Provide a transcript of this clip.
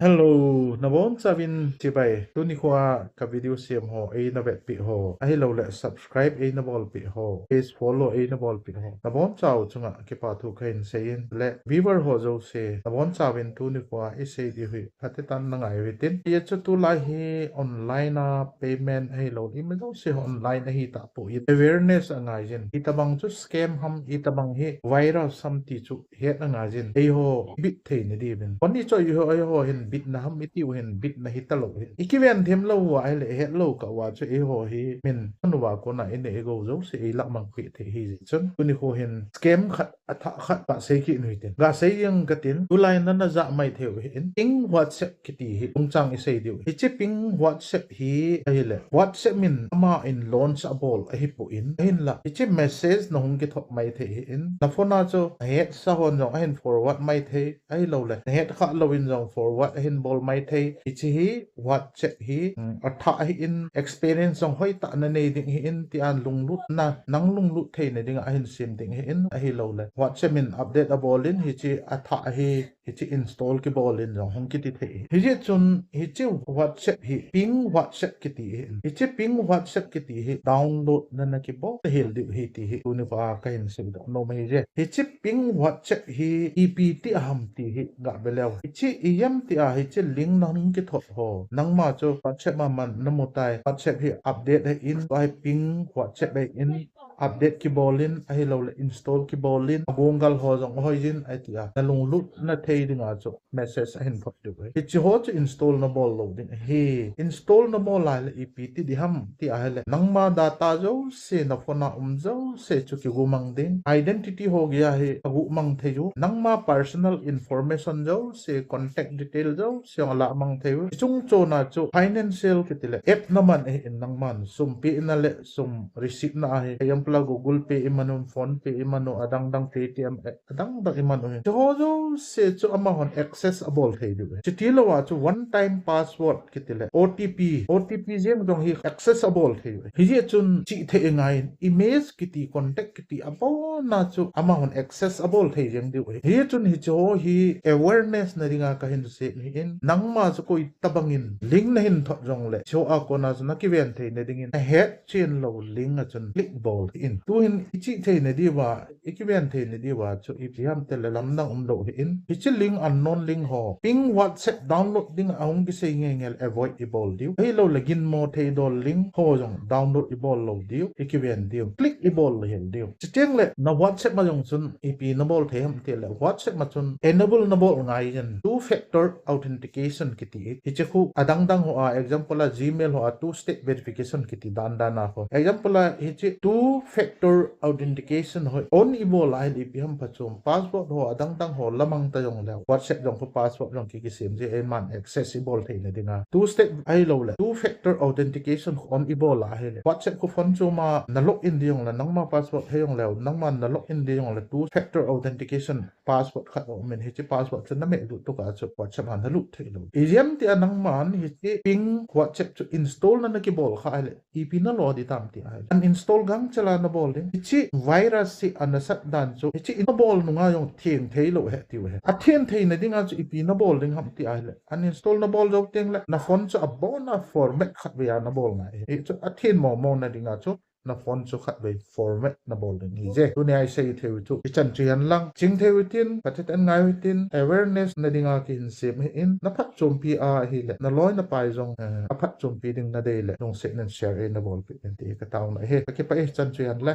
Hello, nabon sabin tibay. Tuni kwa ka video siam ho a na bet pi ho. A hello le subscribe a na bol pi ho. Please follow a na bol pi ho. Nabon chaw chunga ki pa thu khain sein le viewer ho zo se. Nabon chawin tuni kwa e se di hui. Hate tan na ngai vitin. Ye chu tu lai hi online na payment a hello i me zo se online a hi ta po i awareness a ngai jin. I tabang chu scam ham i tabang hi virus sam ti chu het na ngai jin. E ho bit the ni di bin. Kon ni cho yu ho ai ho hin bit na ham iti hen bit na hitalo ikiven them lo wa ai le het lo ka wa chu e ho hi min anu wa ko na ene ego zo se e lak mang khi the hi chun kuni ho hen scam khat atha khat pa se ki nu ten ga se yang gatin ulai na na za mai theu hin ping WhatsApp kiti hi ung chang i se diu hi che ping WhatsApp hi ai le WhatsApp min ama in launch a bol a hi po in hin la hi che message no hung ki thok mai the hi in na phone na cho het sa hon jong a hin forward mai the ai lo le het kha lo in jong forward hin bol mai thei ichi hi WhatsApp hi atha hi in experience song hoi ta na nei ding hi in ti an lung lut na nang lung lut thei ne ding a hin sim ding hi in a hi lo le WhatsApp in update a bolin hi chi atha hi chi install ki bolin jong hong ki ti thei hi chi chun hi chi WhatsApp hi ping WhatsApp ki ti hi chi ping WhatsApp ki ti hi download na na ki bo hil di hi ti hi uni fa ka hin sim do no mai je hi chi ping WhatsApp hi EPT ham ti hi ga belew hi chi yam ti a hi chi link nang ki thot ho nang ma cho WhatsApp ma man namo tai WhatsApp hi update hai in by ping WhatsApp hai in update ki bolin ai lo le install ki bolin gongal ho jong hoi jin ai ti a na lung lut na thei ding a cho message hin phot du hi chi ho chu install na bol lo ding he install na bol la le ept di ham ti a le nang ma data jo se na phone na jo se chu ki gumang ding identity ho gya he agu mang the ju nang ma personal information jo se contact detail jo se la mang the chung cho na chu financial ki tile app na man e in nang man sum pi na le sum receipt na he ayam pla Google Pay imanun phone pay imanu adang dang Paytm adang dang imanu jo jo se chu ama hon accessible thei du chitilo wa chu one time password ki tile OTP jeng dong hi accessible thei hi je chun chi the ngai image ki ti contact ki ti abo na chu ama hon accessible thei jeng du hi chun hi cho hi awareness na ringa ka hin se ni in nangma chu koi tabangin link na hin thot jong le cho a ko na na ki ven thei ne dingin head chain lo link a chun click ball in tu hin ichi thei ne di wa ikiven thei ne di wa chu ipiam te le lam nang lo hi in ichi link unknown link ho ping WhatsApp download ding aung ki sei ngel avoid ibol diu hei lo login mo thei dol link ho jong download ibol lo diu ikiven diu click ibol lo hel diu chiteng le na WhatsApp ma jong chun ipi na bol them te le WhatsApp ma chun enable na bol ngai jan two factor authentication kiti ichi khu adang dang ho a example a Gmail ho a two step verification kiti dan na ho example a ichi two factor authentication ho on ibol ai ipi ham phachum password ho adang dang ho lamang ta jong le WhatsApp jong ho password jong ki sim je en man accessible thei na dinga two step ai lo le two factor authentication on ibol a he le WhatsApp ko phone chuma na login diong la nangma password heyong le nangman na login diong la two factor authentication password khat o men he chi password chen na me du to ka chu WhatsApp han lu thei lo ijem ti anang man he chi ping WhatsApp chu install na ki bol kha le ep na lo di tam ti ai an install gang chala na bol de chi virus si anasat dan chu chi in bol nu nga yong thieng thei lo he ti we a thien thei na dinga chu ep na bol ding ham ti ai le an install na bol jo teng le na phone chu a bona format khat we na bol ngai e chu a thien mo na dinga chu na phone chu khat be format na bol ding hi je tu ne ai sei theu chu chan chian lang ching theu tin pathet an ngai tin awareness na dinga kin sim in na phat chom pi a hi le na loi na pai jong a phat chom pi ding na de le dong se nan share in na bol pi ti ka taw na he ka pa e chan chian la